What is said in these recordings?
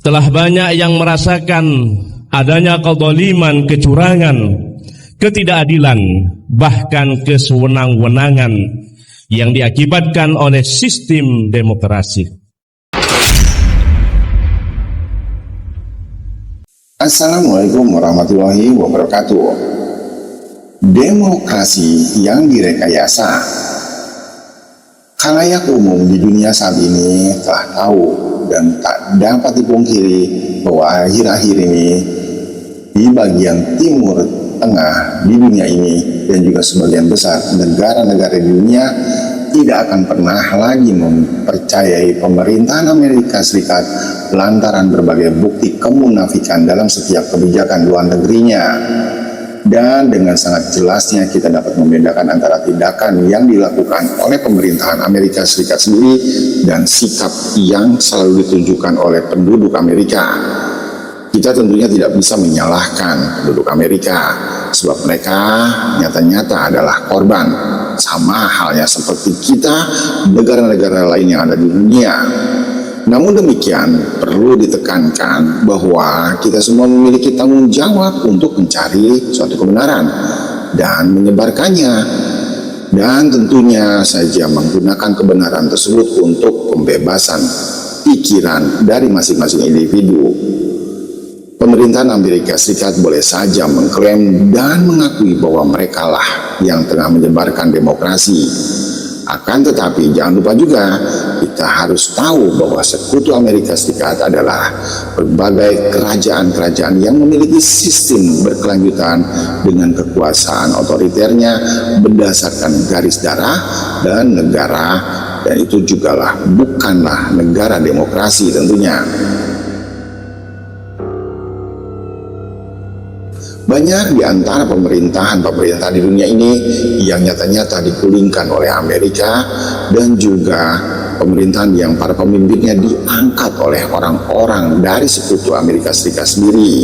Telah banyak yang merasakan adanya kezaliman, kecurangan, ketidakadilan, bahkan kesewenang-wenangan yang diakibatkan oleh sistem demokrasi. Assalamualaikum warahmatullahi wabarakatuh. Demokrasi yang direkayasa. Khalayak umum di dunia saat ini telah tahu dan tak dapat dipungkiri bahwa akhir-akhir ini di bagian timur tengah di dunia ini dan juga sebagian besar negara-negara di dunia tidak akan pernah lagi mempercayai pemerintahan Amerika Serikat lantaran berbagai bukti kemunafikan dalam setiap kebijakan luar negerinya. Dan dengan sangat jelasnya kita dapat membedakan antara tindakan yang dilakukan oleh pemerintahan Amerika Serikat sendiri dan sikap yang selalu ditunjukkan oleh penduduk Amerika. Kita tentunya tidak bisa menyalahkan penduduk Amerika sebab mereka nyata-nyata adalah korban, sama halnya seperti kita negara-negara lain yang ada di dunia. Namun demikian perlu ditekankan bahwa kita semua memiliki tanggung jawab untuk mencari suatu kebenaran dan menyebarkannya, dan tentunya saja menggunakan kebenaran tersebut untuk pembebasan pikiran dari masing-masing individu. Pemerintahan Amerika Serikat boleh saja mengklaim dan mengakui bahwa merekalah yang tengah menyebarkan demokrasi. Akan tetapi jangan lupa juga kita harus tahu bahwa sekutu Amerika Serikat adalah berbagai kerajaan-kerajaan yang memiliki sistem berkelanjutan dengan kekuasaan otoriternya berdasarkan garis darah dan negara, dan itu jugalah bukanlah negara demokrasi tentunya. Banyak di antara pemerintahan di dunia ini yang nyata-nyata digulingkan oleh Amerika, dan juga pemerintahan yang para pemimpinnya diangkat oleh orang-orang dari sekutu Amerika Serikat sendiri.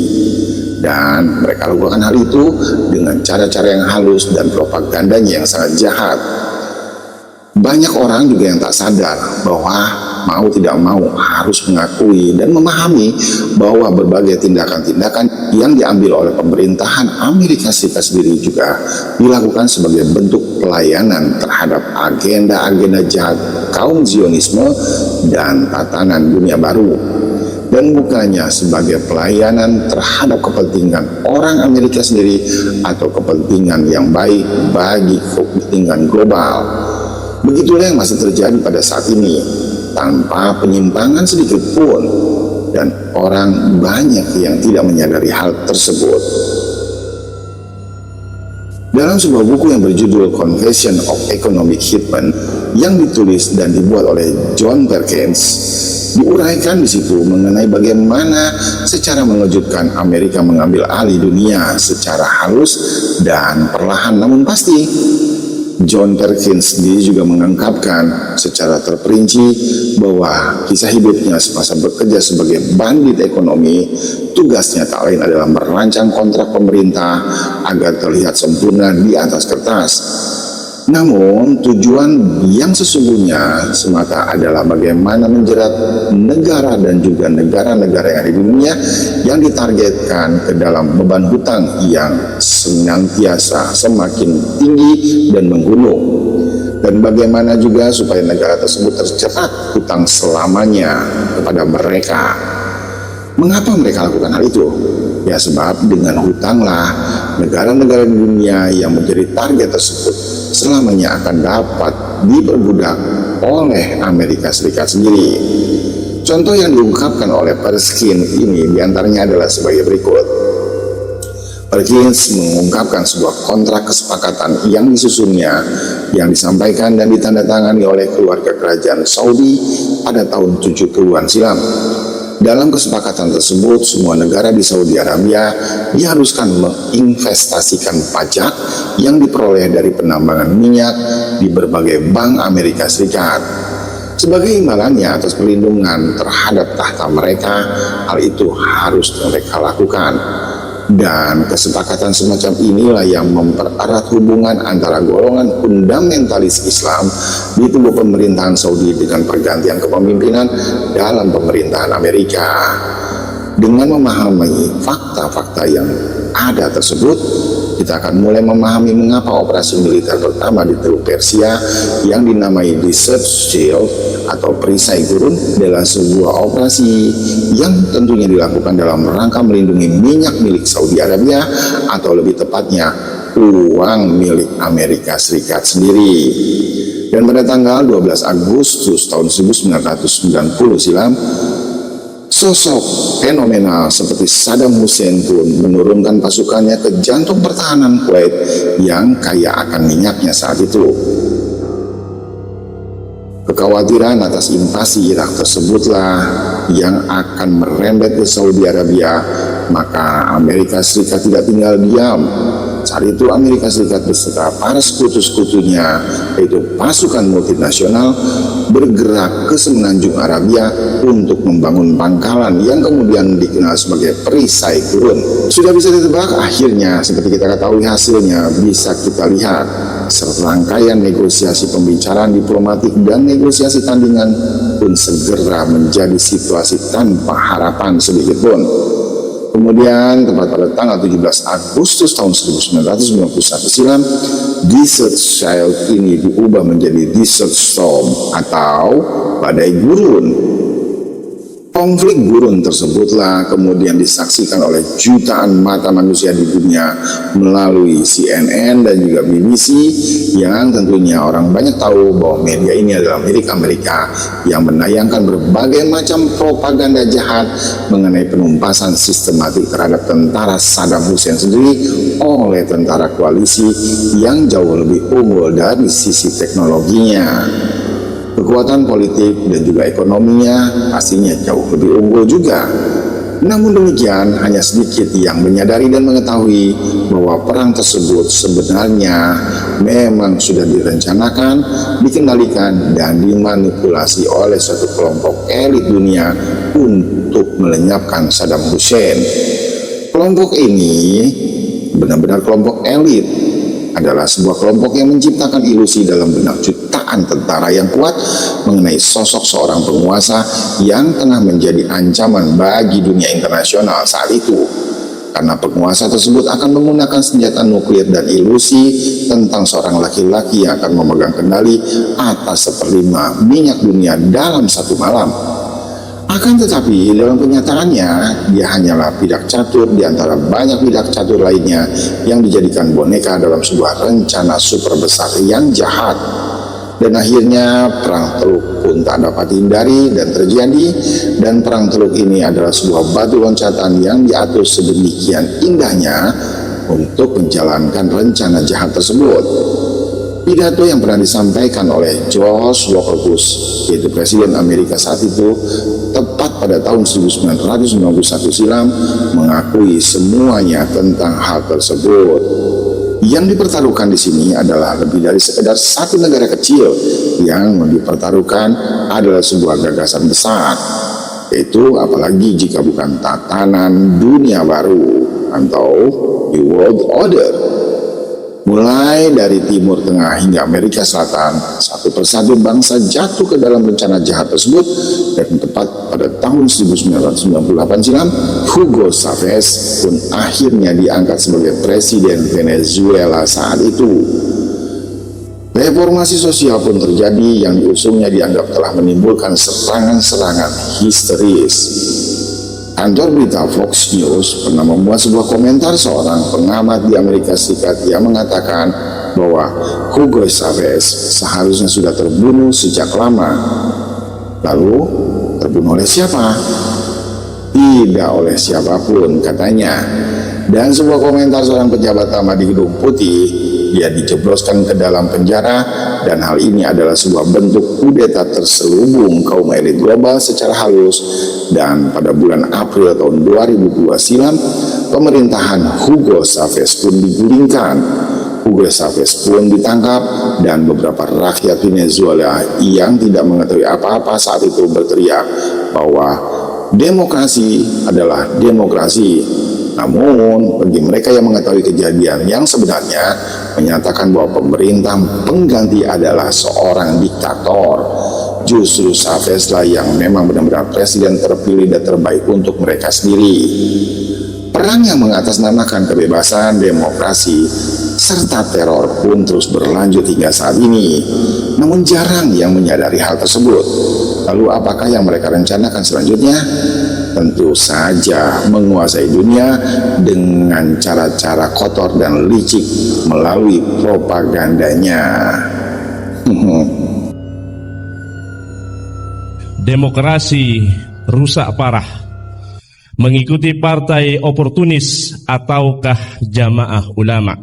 Dan mereka lakukan hal itu dengan cara-cara yang halus dan propagandanya yang sangat jahat. Banyak orang juga yang tak sadar bahwa mau tidak mau harus mengakui dan memahami bahwa berbagai tindakan-tindakan yang diambil oleh pemerintahan Amerika Serikat sendiri juga dilakukan sebagai bentuk pelayanan terhadap agenda-agenda jahat kaum Zionisme dan tatanan dunia baru, dan bukannya sebagai pelayanan terhadap kepentingan orang Amerika sendiri atau kepentingan yang baik bagi kepentingan global. Begitulah yang masih terjadi pada saat ini, tanpa penyimpangan sedikit pun, dan orang banyak yang tidak menyadari hal tersebut. Dalam sebuah buku yang berjudul Confession of Economic Hitman yang ditulis dan dibuat oleh John Perkins, diuraikan di situ mengenai bagaimana secara mengejutkan Amerika mengambil alih dunia secara halus dan perlahan namun pasti. John Perkins sendiri juga mengungkapkan secara terperinci bahwa kisah hidupnya semasa bekerja sebagai bandit ekonomi, tugasnya tak lain adalah merancang kontrak pemerintah agar terlihat sempurna di atas kertas. Namun tujuan yang sesungguhnya semata adalah bagaimana menjerat negara dan juga negara-negara yang ada di dunia yang ditargetkan ke dalam beban hutang yang senantiasa semakin tinggi dan menggunung, dan bagaimana juga supaya negara tersebut terjerat hutang selamanya kepada mereka. Mengapa mereka lakukan hal itu? Ya sebab dengan hutanglah negara-negara di dunia yang menjadi target tersebut selamanya akan dapat diperbudak oleh Amerika Serikat sendiri. Contoh yang diungkapkan oleh Perkins ini diantaranya adalah sebagai berikut. Perkins mengungkapkan sebuah kontrak kesepakatan yang disusunnya, yang disampaikan dan ditandatangani oleh keluarga kerajaan Saudi pada tahun 70-an silam. Dalam kesepakatan tersebut, semua negara di Saudi Arabia diharuskan menginvestasikan pajak yang diperoleh dari penambangan minyak di berbagai bank Amerika Serikat. Sebagai imbalannya atas perlindungan terhadap tahta mereka, hal itu harus mereka lakukan. Dan kesepakatan semacam inilah yang mempererat hubungan antara golongan fundamentalis Islam di tubuh pemerintahan Saudi dengan pergantian kepemimpinan dalam pemerintahan Amerika. Dengan memahami fakta-fakta yang ada tersebut, kita akan mulai memahami mengapa operasi militer pertama di Teluk Persia yang dinamai Desert Shield atau perisai gurun adalah sebuah operasi yang tentunya dilakukan dalam rangka melindungi minyak milik Saudi Arabia, atau lebih tepatnya uang milik Amerika Serikat sendiri. Dan pada tanggal 12 Agustus tahun 1990 silam, sosok fenomenal seperti Saddam Hussein pun menurunkan pasukannya ke jantung pertahanan Kuwait yang kaya akan minyaknya saat itu. Kekhawatiran atas invasi Irak tersebutlah yang akan merembet ke Saudi Arabia, maka Amerika Serikat tidak tinggal diam. Saat itu Amerika Serikat beserta para sekutu-sekutunya, yaitu pasukan multinasional, bergerak ke semenanjung Arabia untuk membangun pangkalan yang kemudian dikenal sebagai perisai gurun. Sudah bisa ditebak akhirnya, seperti kita ketahui hasilnya, bisa kita lihat. Serangkaian negosiasi pembicaraan diplomatik dan negosiasi tandingan pun segera menjadi situasi tanpa harapan sedikitpun. Kemudian tepat pada tanggal 17 Agustus tahun 1991 silam, Desert Shield ini diubah menjadi Desert Storm atau badai gurun. Konflik gurun tersebutlah kemudian disaksikan oleh jutaan mata manusia di dunia melalui CNN dan juga BBC, yang tentunya orang banyak tahu bahwa media ini adalah milik Amerika yang menayangkan berbagai macam propaganda jahat mengenai penumpasan sistematik terhadap tentara Saddam Hussein sendiri oleh tentara koalisi yang jauh lebih unggul dari sisi teknologinya. Kekuatan politik dan juga ekonominya pastinya jauh lebih unggul juga. Namun demikian, hanya sedikit yang menyadari dan mengetahui bahwa perang tersebut sebenarnya memang sudah direncanakan, dikendalikan, dan dimanipulasi oleh suatu kelompok elit dunia untuk melenyapkan Saddam Hussein. Kelompok ini benar-benar kelompok elit, adalah sebuah kelompok yang menciptakan ilusi dalam benak jutaan tentara yang kuat mengenai sosok seorang penguasa yang tengah menjadi ancaman bagi dunia internasional saat itu. Karena penguasa tersebut akan menggunakan senjata nuklir dan ilusi tentang seorang laki-laki yang akan memegang kendali atas 1/5 minyak dunia dalam satu malam. Akan tetapi dalam kenyataannya dia hanyalah pidak catur di antara banyak pidak catur lainnya yang dijadikan boneka dalam sebuah rencana super besar yang jahat. Dan akhirnya perang Teluk pun tak dapat dihindari dan terjadi, dan perang Teluk ini adalah sebuah batu loncatan yang diatur sedemikian indahnya untuk menjalankan rencana jahat tersebut. Pidato yang pernah disampaikan oleh George Walker Bush, yaitu Presiden Amerika saat itu, tepat pada tahun 1991 silam, mengakui semuanya tentang hal tersebut. Yang dipertaruhkan di sini adalah lebih dari sekedar satu negara kecil. Yang dipertaruhkan adalah sebuah gagasan besar, yaitu apalagi jika bukan tatanan dunia baru atau New World Order. Mulai dari Timur Tengah hingga Amerika Selatan, satu persatu bangsa jatuh ke dalam rencana jahat tersebut, dan tepat pada tahun 1998 silam, Hugo Chavez pun akhirnya diangkat sebagai Presiden Venezuela saat itu. Reformasi sosial pun terjadi yang diusungnya dianggap telah menimbulkan serangan-serangan histeris. Kantor berita Fox News pernah membuat sebuah komentar seorang pengamat di Amerika Serikat yang mengatakan bahwa Hugo Chavez seharusnya sudah terbunuh sejak lama. Lalu, terbunuh oleh siapa? Tidak oleh siapapun, katanya. Dan sebuah komentar seorang pejabat lama di Gedung Putih, dia dijebloskan ke dalam penjara, dan hal ini adalah sebuah bentuk kudeta terselubung kaum elit global secara halus. Dan pada bulan April tahun 2002 silam, pemerintahan Hugo Chavez pun digulingkan. Hugo Chavez pun ditangkap, dan beberapa rakyat Venezuela yang tidak mengetahui apa-apa saat itu berteriak bahwa demokrasi adalah demokrasi. Namun, bagi mereka yang mengetahui kejadian yang sebenarnya, menyatakan bahwa pemerintah pengganti adalah seorang diktator. Justru Chavez lah yang memang benar-benar presiden terpilih dan terbaik untuk mereka sendiri. Perang yang mengatasnamakan kebebasan, demokrasi, serta teror pun terus berlanjut hingga saat ini. Namun jarang yang menyadari hal tersebut. Lalu apakah yang mereka rencanakan selanjutnya? Tentu saja menguasai dunia dengan cara-cara kotor dan licik melalui propagandanya. Demokrasi rusak parah, mengikuti partai oportunis ataukah jamaah ulama.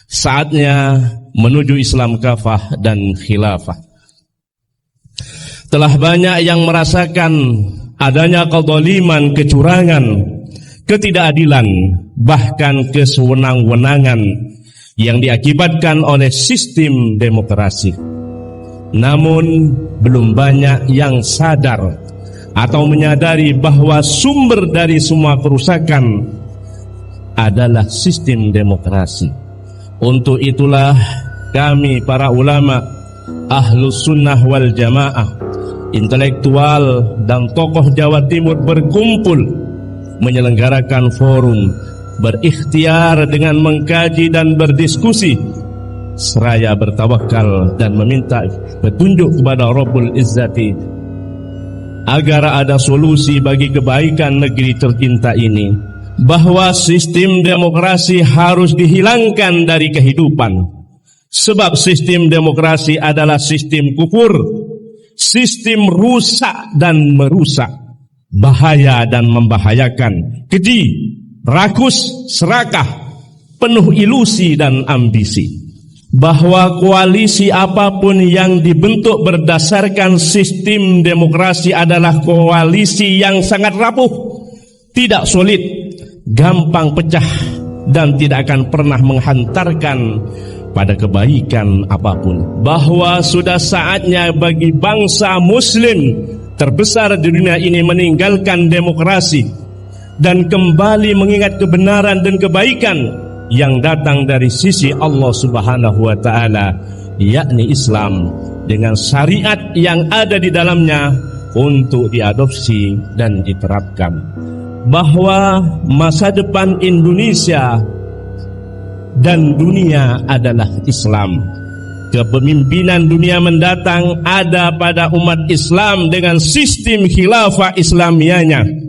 Saatnya menuju Islam kafah dan khilafah. Telah banyak yang merasakan adanya kezaliman, kecurangan, ketidakadilan, bahkan kesewenang-wenangan yang diakibatkan oleh sistem demokrasi. Namun belum banyak yang sadar atau menyadari bahwa sumber dari semua kerusakan adalah sistem demokrasi. Untuk itulah kami para ulama, Ahlus Sunnah wal Jamaah, intelektual dan tokoh Jawa Timur berkumpul menyelenggarakan forum, berikhtiar dengan mengkaji dan berdiskusi seraya bertawakal dan meminta petunjuk kepada Rabbul Izzati agar ada solusi bagi kebaikan negeri tercinta ini, bahwa sistem demokrasi harus dihilangkan dari kehidupan, sebab sistem demokrasi adalah sistem kufur, sistem rusak dan merusak, bahaya dan membahayakan, keji, rakus, serakah, penuh ilusi dan ambisi. Bahwa koalisi apapun yang dibentuk berdasarkan sistem demokrasi adalah koalisi yang sangat rapuh, tidak solid, gampang pecah, dan tidak akan pernah menghantarkan pada kebaikan apapun. Bahwa sudah saatnya bagi bangsa muslim terbesar di dunia ini meninggalkan demokrasi dan kembali mengingat kebenaran dan kebaikan yang datang dari sisi Allah Subhanahu wa taala, yakni Islam, dengan syariat yang ada di dalamnya untuk diadopsi dan diterapkan. Bahwa masa depan Indonesia dan dunia adalah Islam. Kepemimpinan dunia mendatang ada pada umat Islam dengan sistem khilafah Islamiyanya.